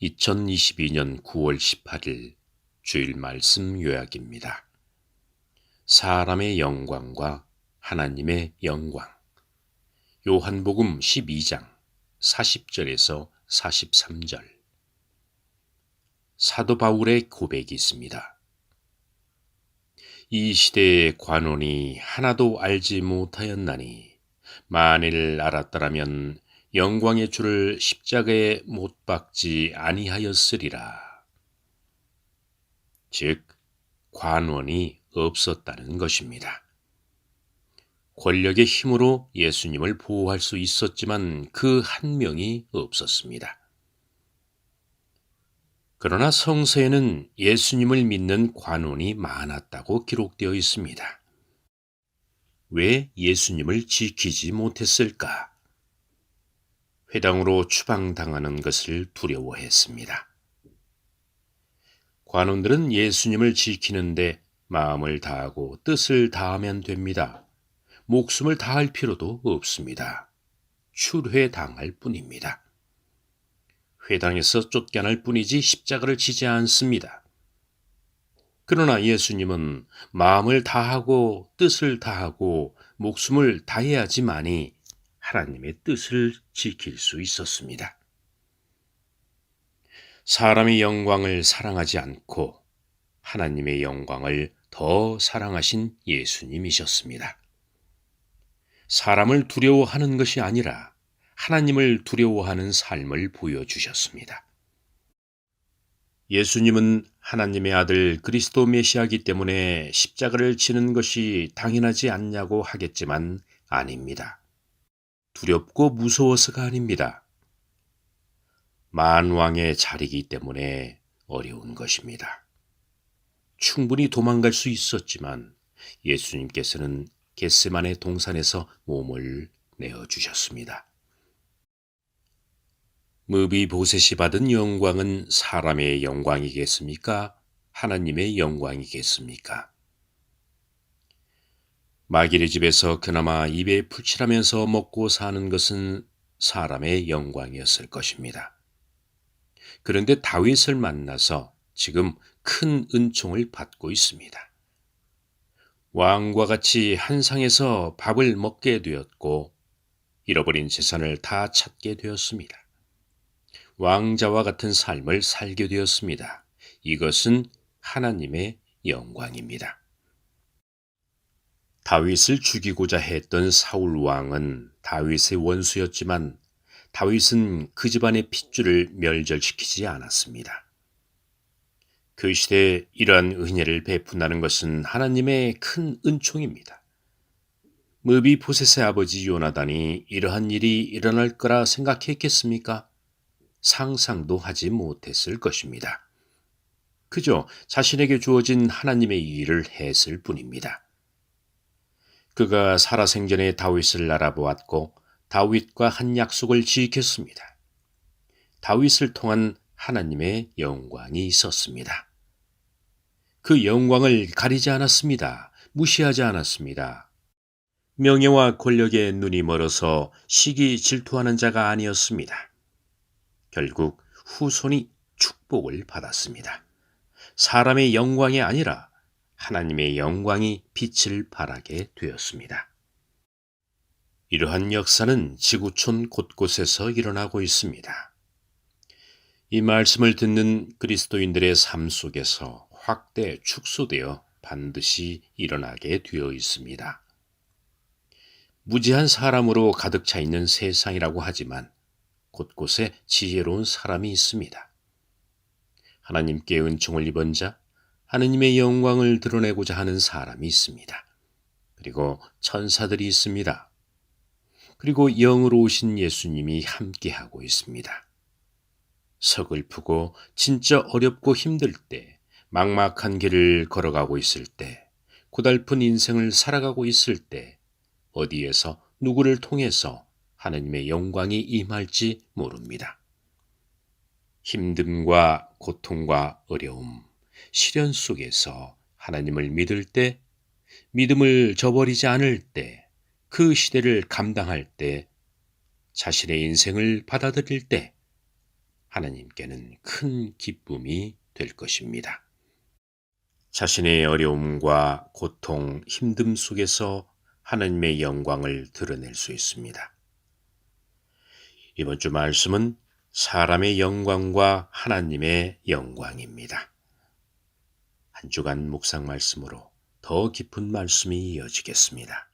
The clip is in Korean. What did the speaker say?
2022년 9월 18일 주일 말씀 요약입니다. 사람의 영광과 하나님의 영광. 요한복음 12장 40절에서 43절. 사도 바울의 고백이 있습니다. 이 시대의 관원이 하나도 알지 못하였나니 만일 알았더라면 영광의 주를 십자가에 못 박지 아니하였으리라. 즉, 관원이 없었다는 것입니다. 권력의 힘으로 예수님을 보호할 수 있었지만 그 한 명이 없었습니다. 그러나 성서에는 예수님을 믿는 관원이 많았다고 기록되어 있습니다. 왜 예수님을 지키지 못했을까? 회당으로 추방당하는 것을 두려워했습니다. 관원들은 예수님을 지키는데 마음을 다하고 뜻을 다하면 됩니다. 목숨을 다할 필요도 없습니다. 출회당할 뿐입니다. 회당에서 쫓겨날 뿐이지 십자가를 지지 않습니다. 그러나 예수님은 마음을 다하고 뜻을 다하고 목숨을 다해야지만이 하나님의 뜻을 지킬 수 있었습니다. 사람의 영광을 사랑하지 않고 하나님의 영광을 더 사랑하신 예수님이셨습니다. 사람을 두려워하는 것이 아니라 하나님을 두려워하는 삶을 보여주셨습니다. 예수님은 하나님의 아들 그리스도 메시아이기 때문에 십자가를 지는 것이 당연하지 않냐고 하겠지만 아닙니다. 두렵고 무서워서가 아닙니다. 만왕의 자리이기 때문에 어려운 것입니다. 충분히 도망갈 수 있었지만 예수님께서는 겟세마네 동산에서 몸을 내어주셨습니다. 무비보셋이 받은 영광은 사람의 영광이겠습니까? 하나님의 영광이겠습니까? 마귀의 집에서 그나마 입에 풀칠하면서 먹고 사는 것은 사람의 영광이었을 것입니다. 그런데 다윗을 만나서 지금 큰 은총을 받고 있습니다. 왕과 같이 한 상에서 밥을 먹게 되었고 잃어버린 재산을 다 찾게 되었습니다. 왕자와 같은 삶을 살게 되었습니다. 이것은 하나님의 영광입니다. 다윗을 죽이고자 했던 사울 왕은 다윗의 원수였지만 다윗은 그 집안의 핏줄을 멸절시키지 않았습니다. 그 시대에 이러한 은혜를 베푼다는 것은 하나님의 큰 은총입니다. 무비보셋의 아버지 요나단이 이러한 일이 일어날 거라 생각했겠습니까? 상상도 하지 못했을 것입니다. 그저 자신에게 주어진 하나님의 일을 했을 뿐입니다. 그가 살아생전에 다윗을 알아보았고 다윗과 한 약속을 지켰습니다. 다윗을 통한 하나님의 영광이 있었습니다. 그 영광을 가리지 않았습니다. 무시하지 않았습니다. 명예와 권력에 눈이 멀어서 시기 질투하는 자가 아니었습니다. 결국 후손이 축복을 받았습니다. 사람의 영광이 아니라 하나님의 영광이 빛을 발하게 되었습니다. 이러한 역사는 지구촌 곳곳에서 일어나고 있습니다. 이 말씀을 듣는 그리스도인들의 삶 속에서 확대 축소되어 반드시 일어나게 되어 있습니다. 무지한 사람으로 가득 차 있는 세상이라고 하지만 곳곳에 지혜로운 사람이 있습니다. 하나님께 은총을 입은 자, 하느님의 영광을 드러내고자 하는 사람이 있습니다. 그리고 천사들이 있습니다. 그리고 영으로 오신 예수님이 함께하고 있습니다. 서글프고 진짜 어렵고 힘들 때, 막막한 길을 걸어가고 있을 때, 고달픈 인생을 살아가고 있을 때, 어디에서 누구를 통해서 하나님의 영광이 임할지 모릅니다. 힘듦과 고통과 어려움, 시련 속에서 하나님을 믿을 때, 믿음을 저버리지 않을 때, 그 시대를 감당할 때, 자신의 인생을 받아들일 때 하나님께는 큰 기쁨이 될 것입니다. 자신의 어려움과 고통, 힘듦 속에서 하나님의 영광을 드러낼 수 있습니다. 이번 주 말씀은 사람의 영광과 하나님의 영광입니다. 한 주간 묵상 말씀으로 더 깊은 말씀이 이어지겠습니다.